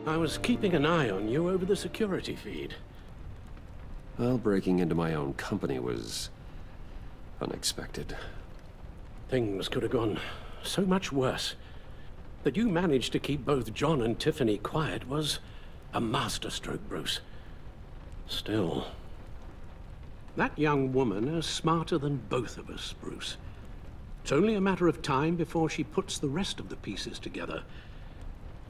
I was keeping an eye on you over the security feed. Well, breaking into my own company was unexpected. Things could have gone so much worse. That you managed to keep both John and Tiffany quiet was a masterstroke, Bruce. Still, that young woman is smarter than both of us, Bruce. It's only a matter of time before she puts the rest of the pieces together.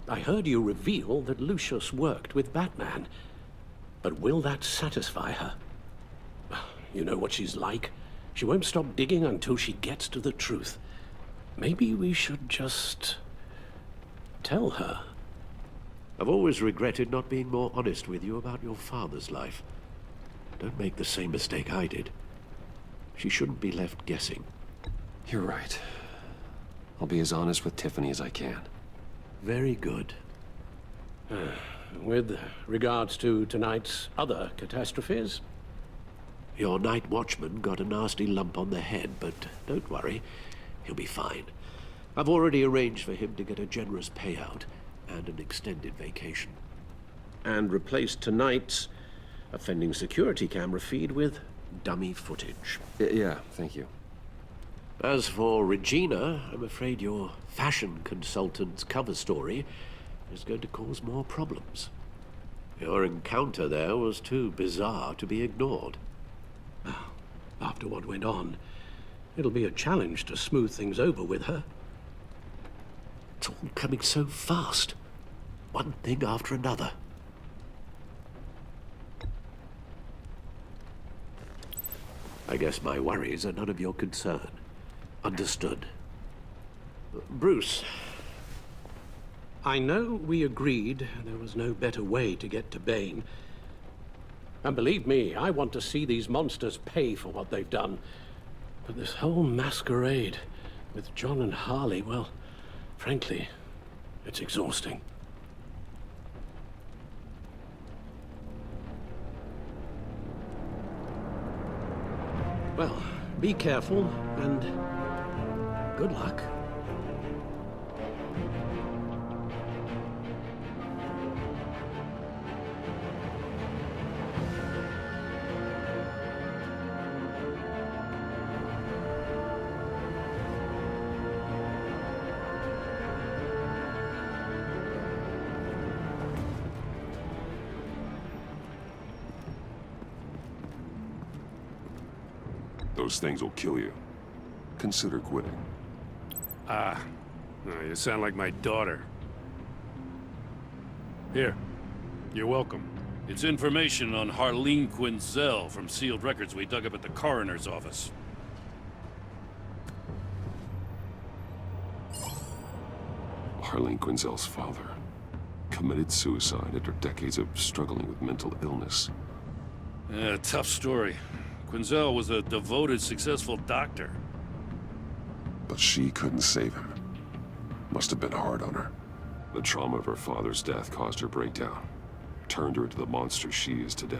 I heard you reveal that Lucius worked with Batman. But will that satisfy her? You know what she's like. She won't stop digging until she gets to the truth. Maybe we should just tell her. I've always regretted not being more honest with you about your father's life. Don't make the same mistake I did. She shouldn't be left guessing. You're right. I'll be as honest with Tiffany as I can. Very good. With regards to tonight's other catastrophes? Your night watchman got a nasty lump on the head, but don't worry. He'll be fine. I've already arranged for him to get a generous payout and an extended vacation. And replaced tonight's offending security camera feed with dummy footage. Yeah, thank you. As for Regina, I'm afraid your fashion consultant's cover story is going to cause more problems. Your encounter there was too bizarre to be ignored. After what went on, it'll be a challenge to smooth things over with her. It's all coming so fast. One thing after another. I guess my worries are none of your concern. Understood. Bruce. I know we agreed there was no better way to get to Bane. And believe me, I want to see these monsters pay for what they've done. But this whole masquerade with John and Harley, well, frankly, it's exhausting. Well, be careful and good luck. Those things will kill you. Consider quitting. You sound like my daughter. Here, you're welcome. It's information on Harleen Quinzel from sealed records we dug up at the coroner's office. Harleen Quinzel's father committed suicide after decades of struggling with mental illness. Yeah, tough story. Quinzel was a devoted, successful doctor. But she couldn't save him. Must have been hard on her. The trauma of her father's death caused her breakdown. Turned her into the monster she is today.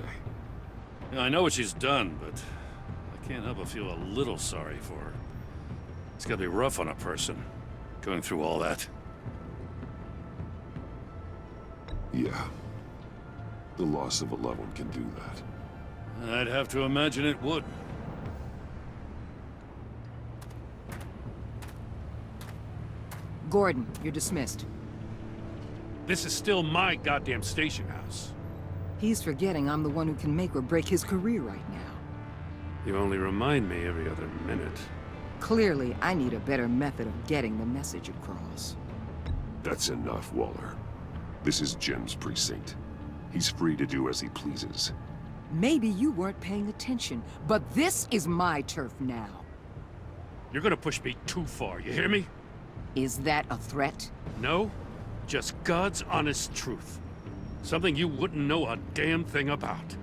Yeah, I know what she's done, but I can't help but feel a little sorry for her. It's gotta be rough on a person, going through all that. Yeah. The loss of a loved one can do that. I'd have to imagine it would. Gordon, you're dismissed. This is still my goddamn station house. He's forgetting I'm the one who can make or break his career right now. You only remind me every other minute. Clearly, I need a better method of getting the message across. That's enough, Waller. This is Jim's precinct. He's free to do as he pleases. Maybe you weren't paying attention, but this is my turf now. You're gonna push me too far, you hear me? Is that a threat? No, just God's honest truth. Something you wouldn't know a damn thing about.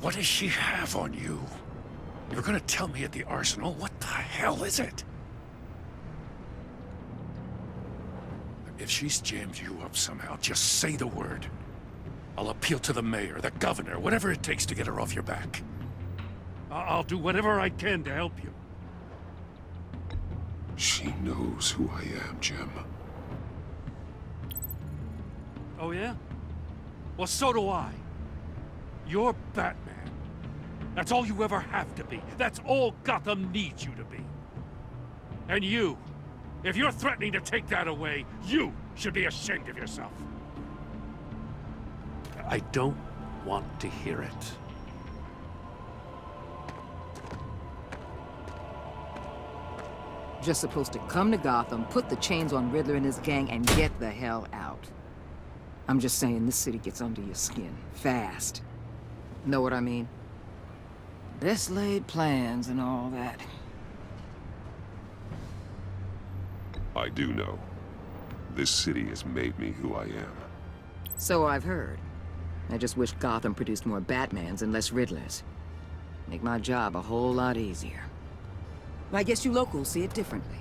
What does she have on you? You're gonna tell me at the arsenal? What the hell is it? If she's jammed you up somehow, just say the word. I'll appeal to the mayor, the governor, whatever it takes to get her off your back. I'll do whatever I can to help you. She knows who I am, Jim. Oh, yeah? Well, so do I. You're Batman. That's all you ever have to be. That's all Gotham needs you to be. And you, if you're threatening to take that away, you should be ashamed of yourself. I don't want to hear it. Just supposed to come to Gotham, put the chains on Riddler and his gang, and get the hell out. I'm just saying, this city gets under your skin. Fast. Know what I mean? Best laid plans and all that. I do know. This city has made me who I am. So I've heard. I just wish Gotham produced more Batmans and less Riddlers. Make my job a whole lot easier. I guess you locals see it differently.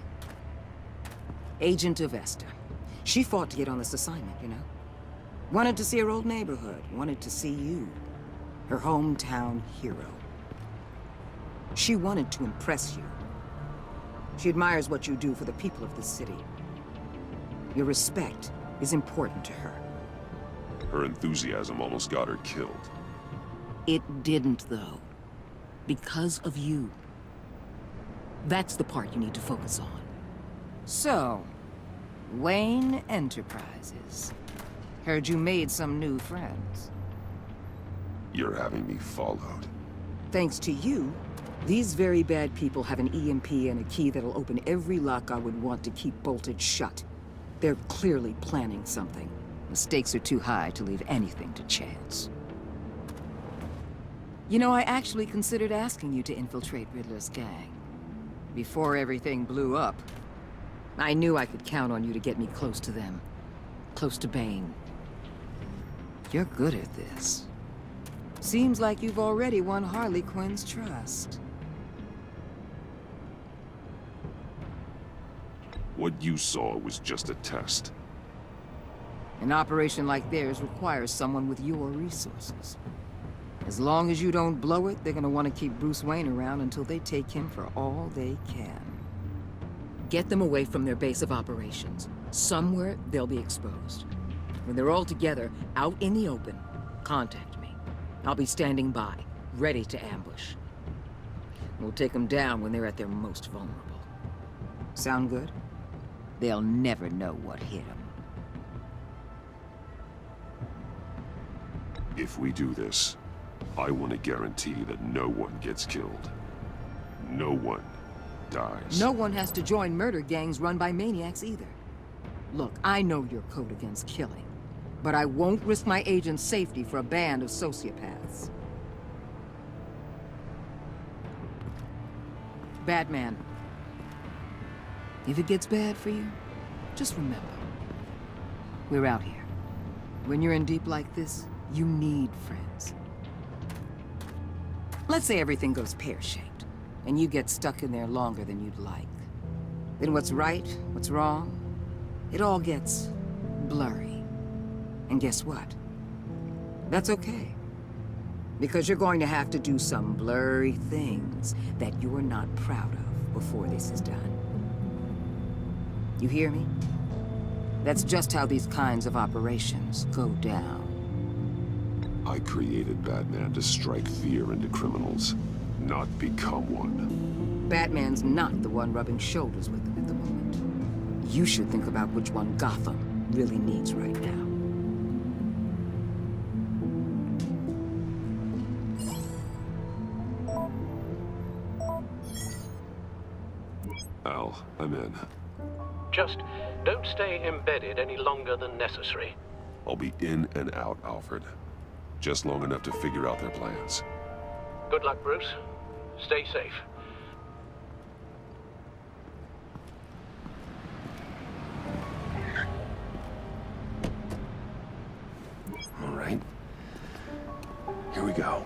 Agent Avesta. She fought to get on this assignment, you know? Wanted to see her old neighborhood. Wanted to see you. Her hometown hero. She wanted to impress you. She admires what you do for the people of the city. Your respect is important to her. Her enthusiasm almost got her killed. It didn't, though. Because of you. That's the part you need to focus on. So, Wayne Enterprises. Heard you made some new friends. You're having me followed. Thanks to you, these very bad people have an EMP and a key that'll open every lock I would want to keep bolted shut. They're clearly planning something. The stakes are too high to leave anything to chance. You know, I actually considered asking you to infiltrate Riddler's gang. Before everything blew up, I knew I could count on you to get me close to them. Close to Bane. You're good at this. Seems like you've already won Harley Quinn's trust. What you saw was just a test. An operation like theirs requires someone with your resources. As long as you don't blow it, they're gonna want to keep Bruce Wayne around until they take him for all they can. Get them away from their base of operations. Somewhere they'll be exposed. When they're all together, out in the open, contact me. I'll be standing by, ready to ambush. We'll take them down when they're at their most vulnerable. Sound good? They'll never know what hit them. If we do this, I want to guarantee that no one gets killed. No one dies. No one has to join murder gangs run by maniacs either. Look, I know your code against killing, but I won't risk my agent's safety for a band of sociopaths. Batman. If it gets bad for you, just remember, we're out here. When you're in deep like this, you need friends. Let's say everything goes pear-shaped, and you get stuck in there longer than you'd like. Then what's right, what's wrong, it all gets blurry. And guess what? That's okay. Because you're going to have to do some blurry things that you're not proud of before this is done. You hear me? That's just how these kinds of operations go down. I created Batman to strike fear into criminals, not become one. Batman's not the one rubbing shoulders with them at the moment. You should think about which one Gotham really needs right now. Al, I'm in. Just don't stay embedded any longer than necessary. I'll be in and out, Alfred. Just long enough to figure out their plans. Good luck, Bruce. Stay safe. All right. Here we go.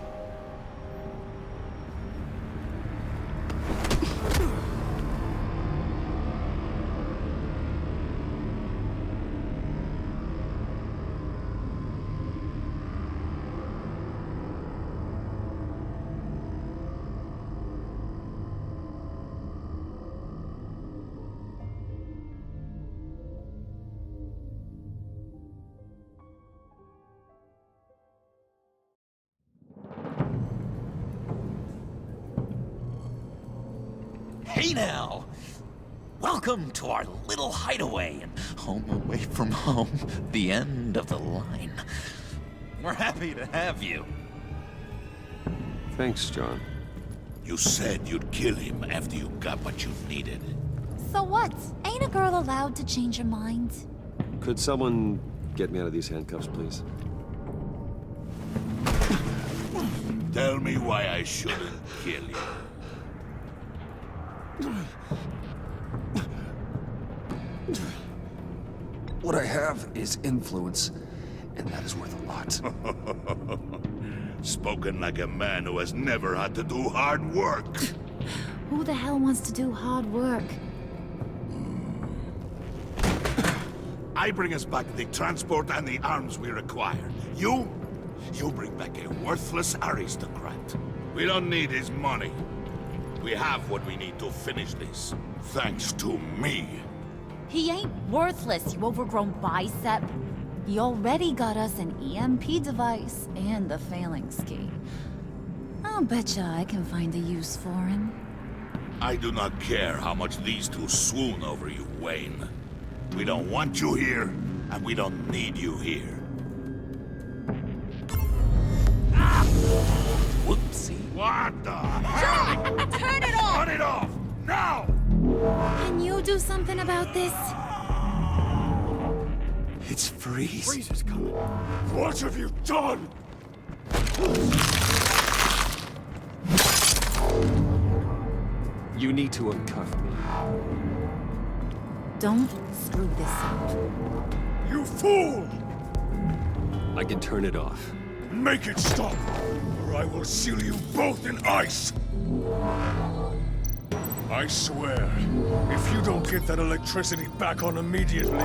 Hey now! Welcome to our little hideaway and home away from home, the end of the line. We're happy to have you. Thanks, John. You said you'd kill him after you got what you needed. So what? Ain't a girl allowed to change her mind? Could someone get me out of these handcuffs, please? Tell me why I shouldn't kill you. What I have is influence, and that is worth a lot. Spoken like a man who has never had to do hard work. Who the hell wants to do hard work? I bring us back the transport and the arms we require. You bring back a worthless aristocrat. We don't need his money. We have what we need to finish this. Thanks to me. He ain't worthless, you overgrown bicep. He already got us an EMP device and the phalanx key. I'll betcha I can find a use for him. I do not care how much these two swoon over you, Wayne. We don't want you here, and we don't need you here. Whoopsie. What the? Turn it off! Turn it off! Now! Can you do something about this? It's Freeze. Freeze is coming. What have you done? You need to uncuff me. Don't screw this up. You fool! I can turn it off. Make it stop, or I will seal you both in ice! I swear, if you don't get that electricity back on immediately,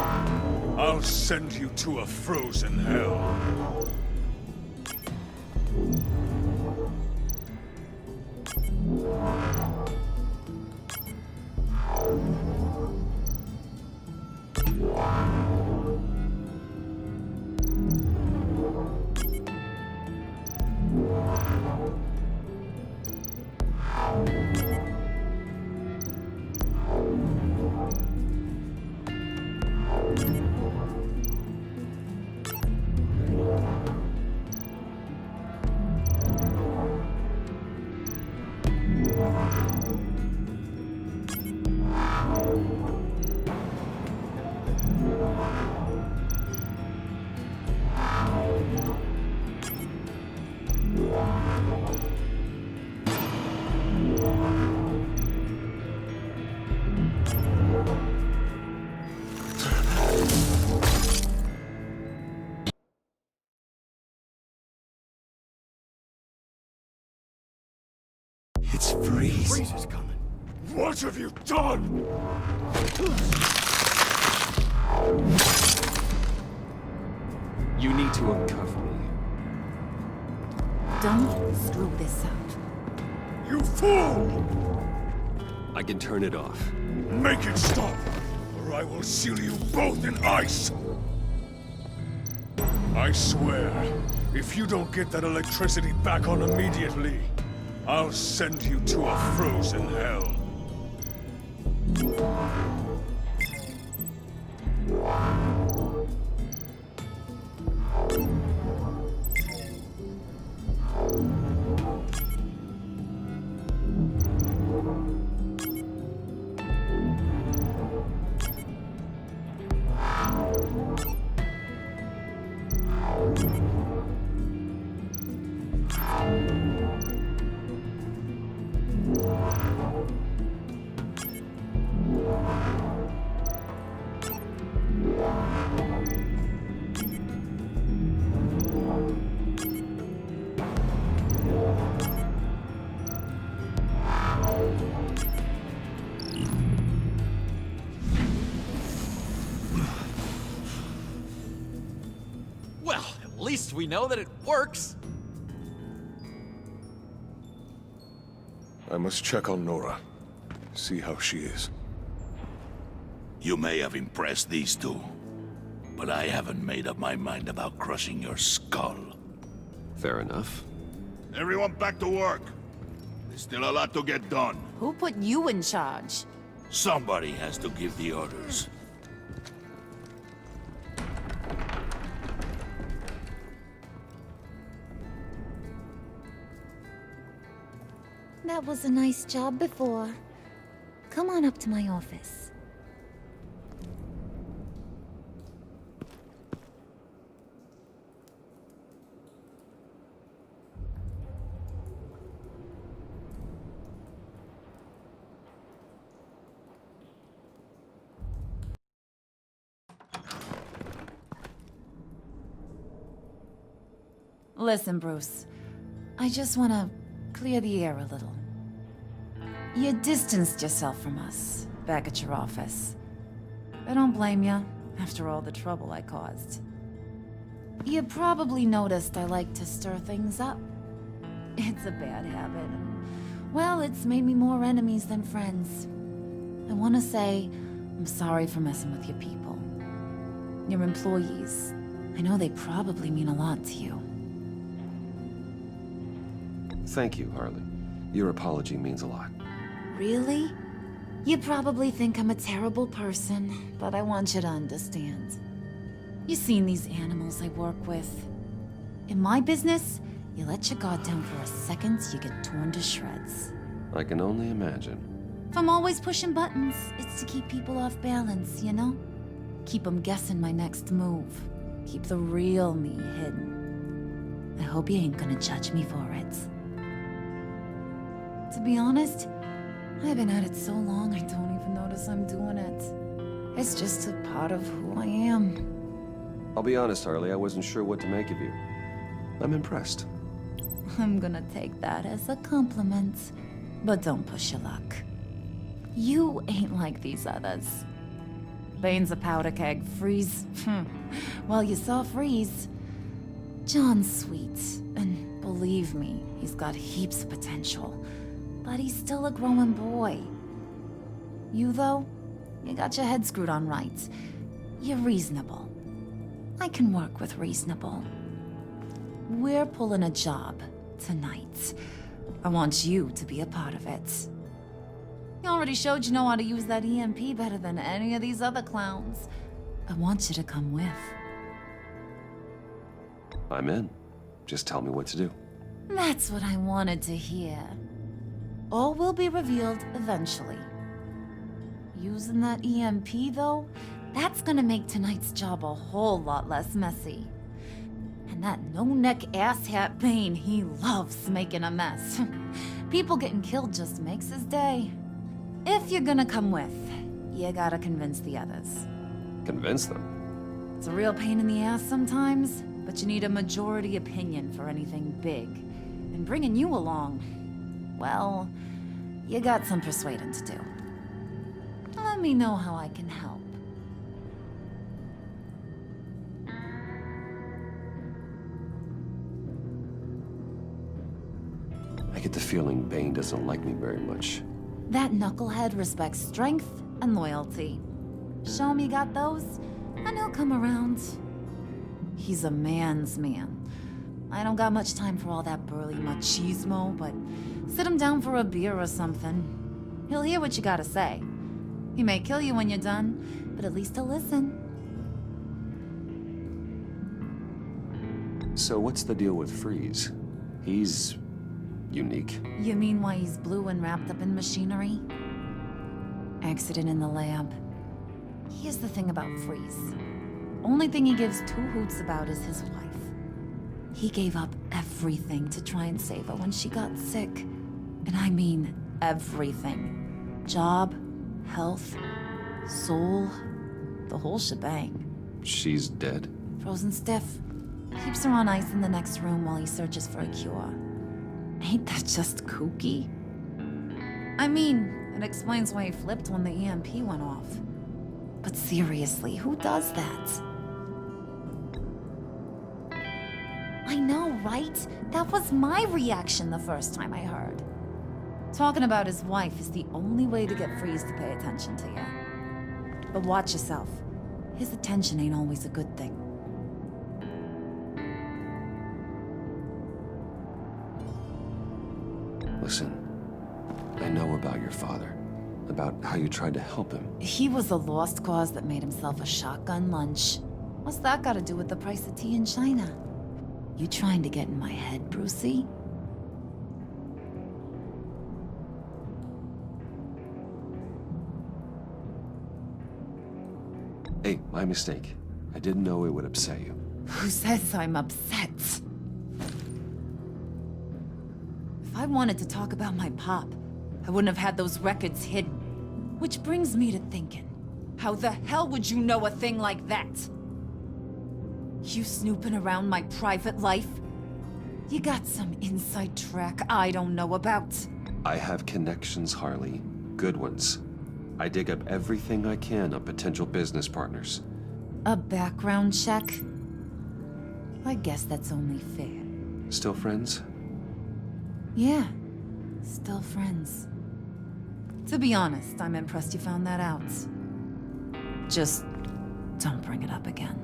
I'll send you to a frozen hell. It's Freeze. Freeze is coming. What have you done? You need to uncuff me. Don't screw this up. You fool! I can turn it off. Make it stop, or I will seal you both in ice! I swear, if you don't get that electricity back on immediately, I'll send you to a frozen hell. Well, at least we know that it works. I must check on Nora. See how she is. You may have impressed these two, but I haven't made up my mind about crushing your skull. Fair enough. Everyone back to work. There's still a lot to get done. Who put you in charge? Somebody has to give the orders. That was a nice job before. Come on up to my office. Listen, Bruce. I just want to clear the air a little. You distanced yourself from us back at your office. I don't blame you, after all the trouble I caused. You probably noticed I like to stir things up. It's a bad habit, and, well, it's made me more enemies than friends. I want to say I'm sorry for messing with your people. Your employees. I know they probably mean a lot to you. Thank you, Harley. Your apology means a lot. Really? You probably think I'm a terrible person, but I want you to understand. You've seen these animals I work with. In my business, you let your guard down for a second, you get torn to shreds. I can only imagine. If I'm always pushing buttons, it's to keep people off balance, you know? Keep them guessing my next move. Keep the real me hidden. I hope you ain't gonna judge me for it. To be honest, I've been at it so long I don't even notice I'm doing it. It's just a part of who I am. I'll be honest, Harley, I wasn't sure what to make of you. I'm impressed. I'm gonna take that as a compliment. But don't push your luck. You ain't like these others. Bane's a powder keg. Freeze. Well, you saw Freeze. John's sweet, and believe me, he's got heaps of potential. But he's still a growing boy. You, though, you got your head screwed on right. You're reasonable. I can work with reasonable. We're pulling a job tonight. I want you to be a part of it. You already showed you know how to use that EMP better than any of these other clowns. I want you to come with. I'm in. Just tell me what to do. That's what I wanted to hear. All will be revealed eventually. Using that EMP, though, that's gonna make tonight's job a whole lot less messy. And that no-neck asshat Bane, he loves making a mess. People getting killed just makes his day. If you're gonna come with, you gotta convince the others. Convince them? It's a real pain in the ass sometimes, but you need a majority opinion for anything big. And bringing you along, well, you got some persuading to do. Let me know how I can help. I get the feeling Bane doesn't like me very much. That knucklehead respects strength and loyalty. Show him you got those, and he'll come around. He's a man's man. I don't got much time for all that burly machismo, but sit him down for a beer or something. He'll hear what you gotta say. He may kill you when you're done, but at least he'll listen. So what's the deal with Freeze? He's unique. You mean why he's blue and wrapped up in machinery? Accident in the lab. Here's the thing about Freeze. Only thing he gives two hoots about is his wife. He gave up everything to try and save her when she got sick. And I mean everything. Job, health, soul, the whole shebang. She's dead? Frozen stiff. Keeps her on ice in the next room while he searches for a cure. Ain't that just kooky? I mean, it explains why he flipped when the EMP went off. But seriously, who does that? I know, right? That was my reaction the first time I heard. Talking about his wife is the only way to get Freeze to pay attention to you. But watch yourself. His attention ain't always a good thing. Listen, I know about your father. About how you tried to help him. He was a lost cause that made himself a shotgun lunch. What's that got to do with the price of tea in China? You trying to get in my head, Brucey? Hey, my mistake. I didn't know it would upset you. Who says I'm upset? If I wanted to talk about my pop, I wouldn't have had those records hidden. Which brings me to thinking, how the hell would you know a thing like that? You snooping around my private life? You got some inside track I don't know about. I have connections, Harley. Good ones. I dig up everything I can on potential business partners. A background check? I guess that's only fair. Still friends? Yeah, still friends. To be honest, I'm impressed you found that out. Just don't bring it up again.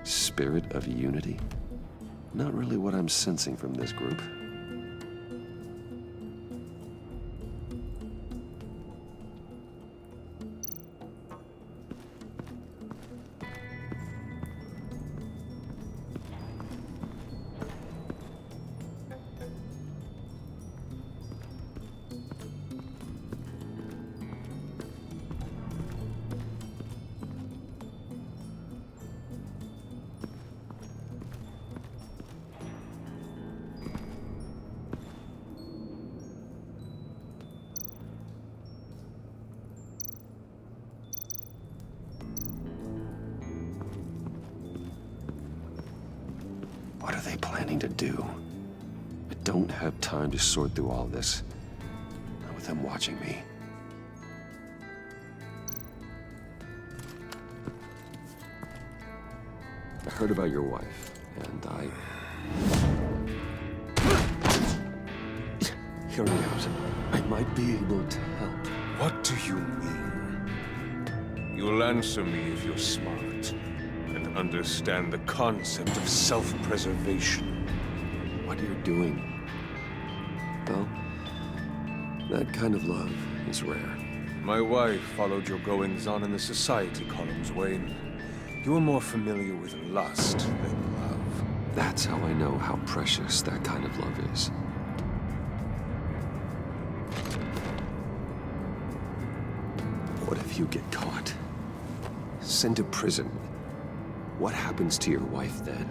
Spirit of unity? Not really what I'm sensing from this group. What are they planning to do? I don't have time to sort through all this. Not with them watching me. I heard about your wife, and Hear me out. I might be able to help. What do you mean? You'll answer me if you're smart and understand the concept of self-preservation. What you're doing? Well, that kind of love is rare. My wife followed your goings-on in the society columns, Wayne. You are more familiar with lust than love. That's how I know how precious that kind of love is. What if you get caught? Sent to prison? What happens to your wife then?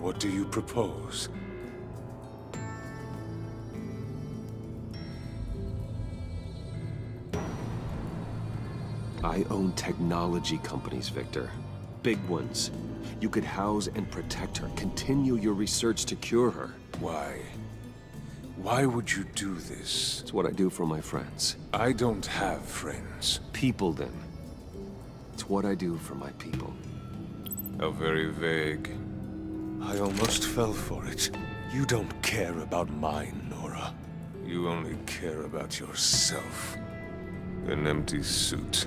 What do you propose? I own technology companies, Victor. Big ones. You could house and protect her, continue your research to cure her. Why? Why would you do this? It's what I do for my friends. I don't have friends. People, then. It's what I do for my people. How very vague. I almost fell for it. You don't care about mine, Nora. You only care about yourself. An empty suit.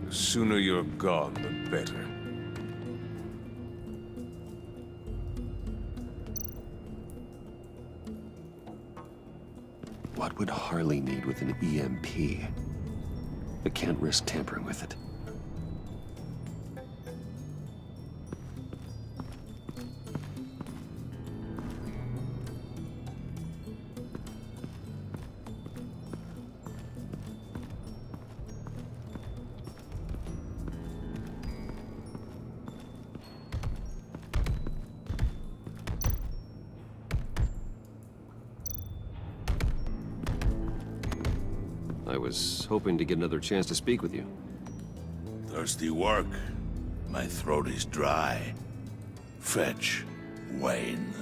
The sooner you're gone, the better. What would Harley need with an EMP? I can't risk tampering with it. I was hoping to get another chance to speak with you. Thirsty work. My throat is dry. Fetch Wayne.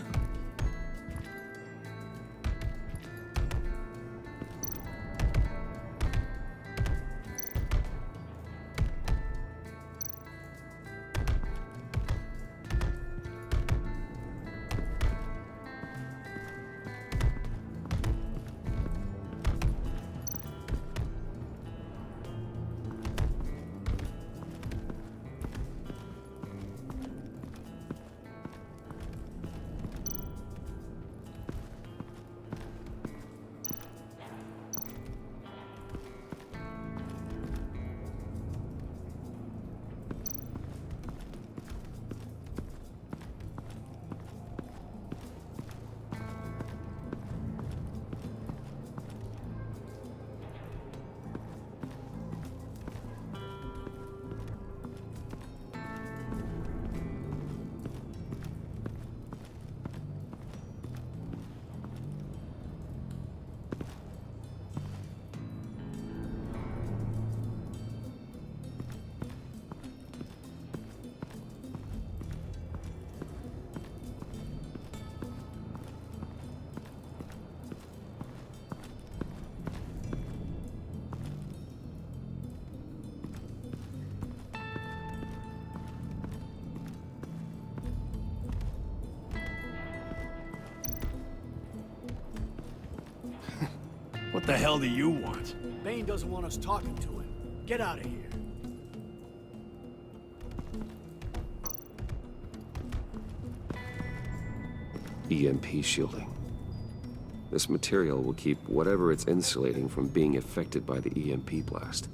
What the hell do you want? Bane doesn't want us talking to him. Get out of here. EMP shielding. This material will keep whatever it's insulating from being affected by the EMP blast.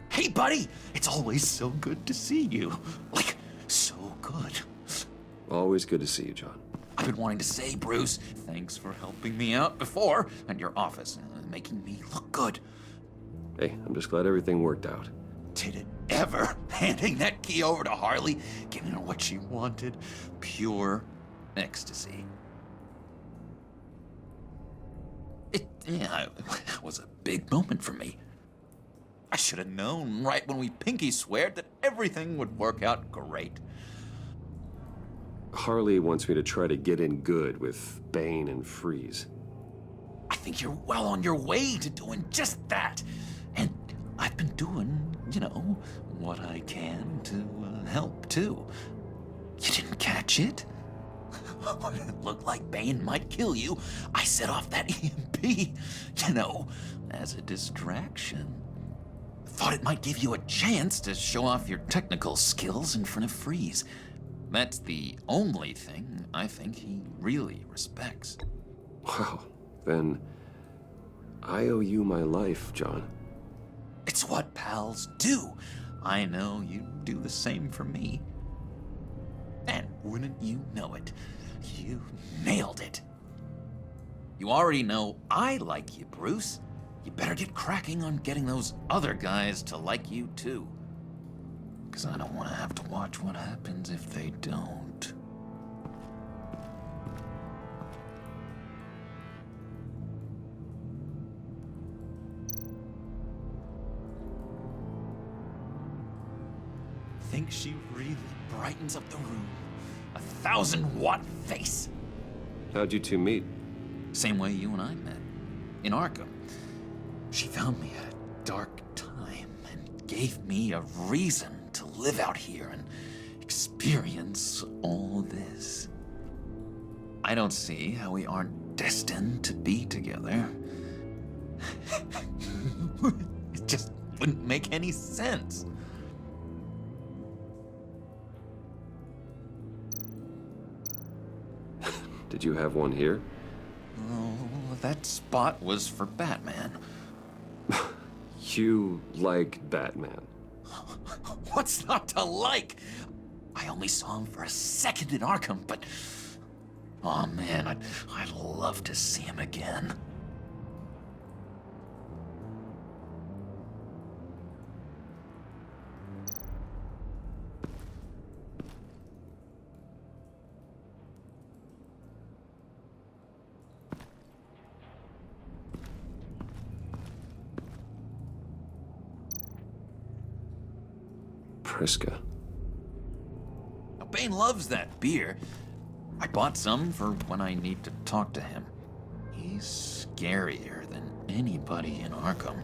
Hey, buddy! It's always so good to see you. Like, so good. Always good to see you, John. I've been wanting to say, Bruce, thanks for helping me out before at your office, making me look good. Hey, I'm just glad everything worked out. Did it ever? Handing that key over to Harley, giving her what she wanted. Pure ecstasy. It was a big moment for me. I should have known right when we pinky sweared that everything would work out great. Harley wants me to try to get in good with Bane and Freeze. I think you're well on your way to doing just that. And I've been doing, what I can to help, too. You didn't catch it? When it looked like Bane might kill you, I set off that EMP, as a distraction. Thought it might give you a chance to show off your technical skills in front of Freeze. That's the only thing I think he really respects. Wow, then I owe you my life, John. It's what pals do. I know you'd do the same for me. And wouldn't you know it, you nailed it. You already know I like you, Bruce. You better get cracking on getting those other guys to like you, too. Because I don't want to have to watch what happens if they don't. Think she really brightens up the room. 1,000-watt face. How'd you two meet? Same way you and I met. In Arkham. She found me at a dark time and gave me a reason to live out here and experience all this. I don't see how we aren't destined to be together. It just wouldn't make any sense. Did you have one here? Oh, that spot was for Batman. You like Batman? What's not to like? I only saw him for a second in Arkham, but... Oh man, I'd love to see him again. Priska. Now, Bane loves that beer. I bought some for when I need to talk to him. He's scarier than anybody in Arkham.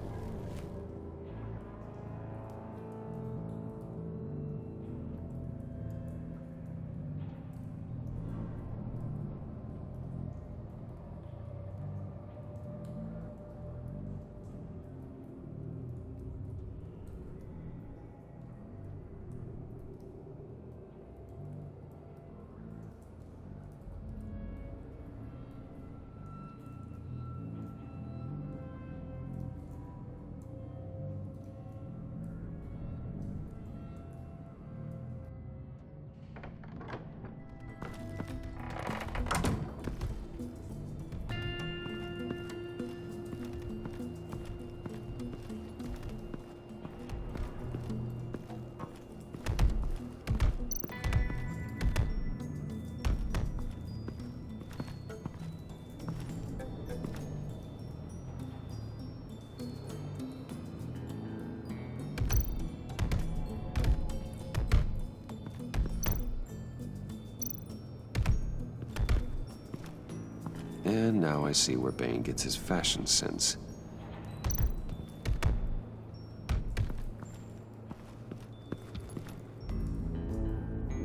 And now I see where Bane gets his fashion sense.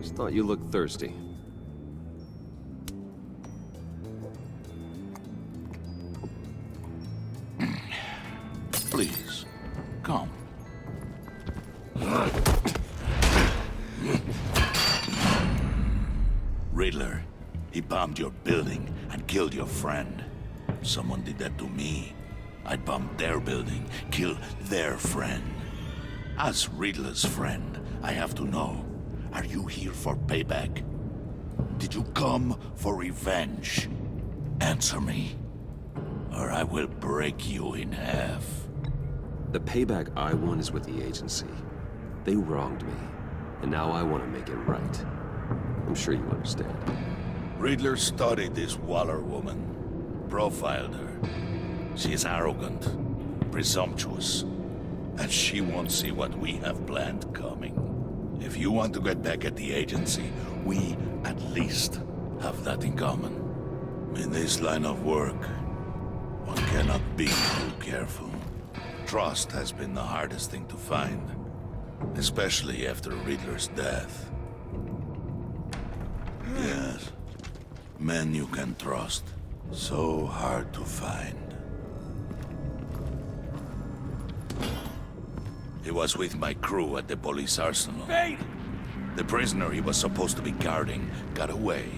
Just thought you looked thirsty. Please, come. Riddler, he bombed your building and killed your friend. Someone did that to me. I'd bomb their building, kill their friend. As Riddler's friend, I have to know, are you here for payback? Did you come for revenge? Answer me, or I will break you in half. The payback I want is with the agency. They wronged me, and now I want to make it right. I'm sure you understand. Riddler studied this Waller woman, profiled her. She is arrogant, presumptuous, and she won't see what we have planned coming. If you want to get back at the agency, we at least have that in common. In this line of work, one cannot be too careful. Trust has been the hardest thing to find, especially after Riddler's death. Yes, men you can trust, so hard to find. He was with my crew at the police arsenal. Bane! The prisoner he was supposed to be guarding got away.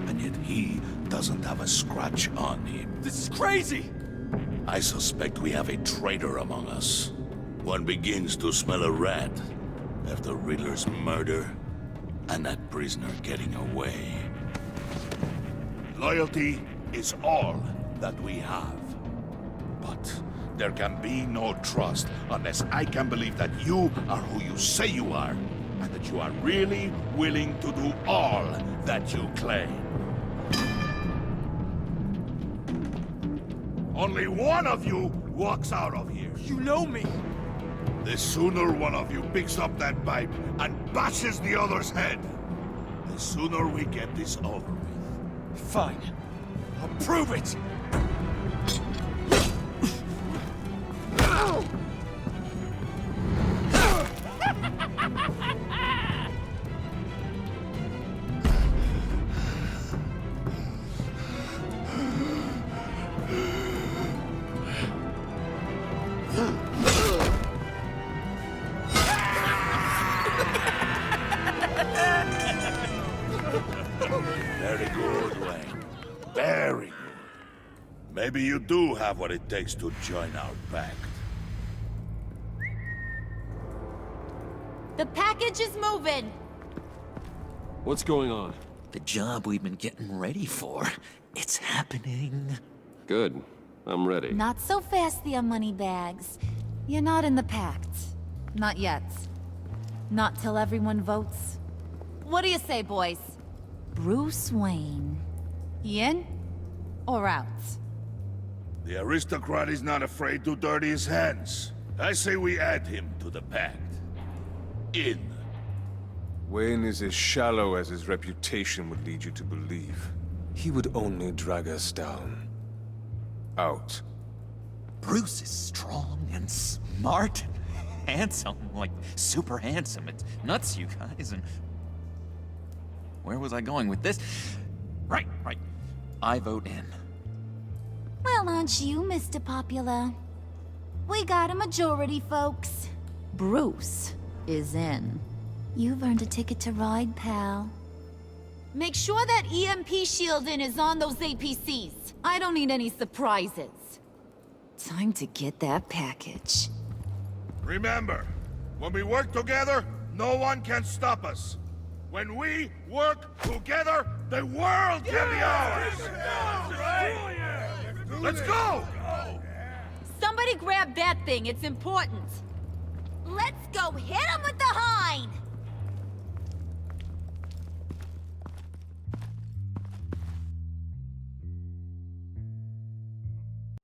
And yet he doesn't have a scratch on him. This is crazy! I suspect we have a traitor among us. One begins to smell a rat after Riddler's murder and that prisoner getting away. Loyalty is all that we have. But there can be no trust unless I can believe that you are who you say you are, and that you are really willing to do all that you claim. Only one of you walks out of here. You know me! The sooner one of you picks up that pipe and bashes the other's head, the sooner we get this over with. Fine. I'll prove it! Very good, Wayne. Maybe you do have what it takes to join our pact. The package is moving. What's going on? The job we've been getting ready for, it's happening. Good. I'm ready. Not so fast, the Moneybags. You're not in the pact. Not yet. Not till everyone votes. What do you say, boys? Bruce Wayne. In or out? The aristocrat is not afraid to dirty his hands. I say we add him to the pact. In. Wayne is as shallow as his reputation would lead you to believe. He would only drag us down. Out. Bruce is strong and smart and handsome, like super handsome. It's nuts, you guys, and... Where was I going with this? Right. I vote in. Well, aren't you, Mr. Popular? We got a majority, folks. Bruce is in. You've earned a ticket to ride, pal. Make sure that EMP shielding is on those APCs. I don't need any surprises. Time to get that package. Remember, when we work together, no one can stop us. When we work together, the world can be ours! Let's go! Somebody grab that thing, it's important. Let's go hit 'em with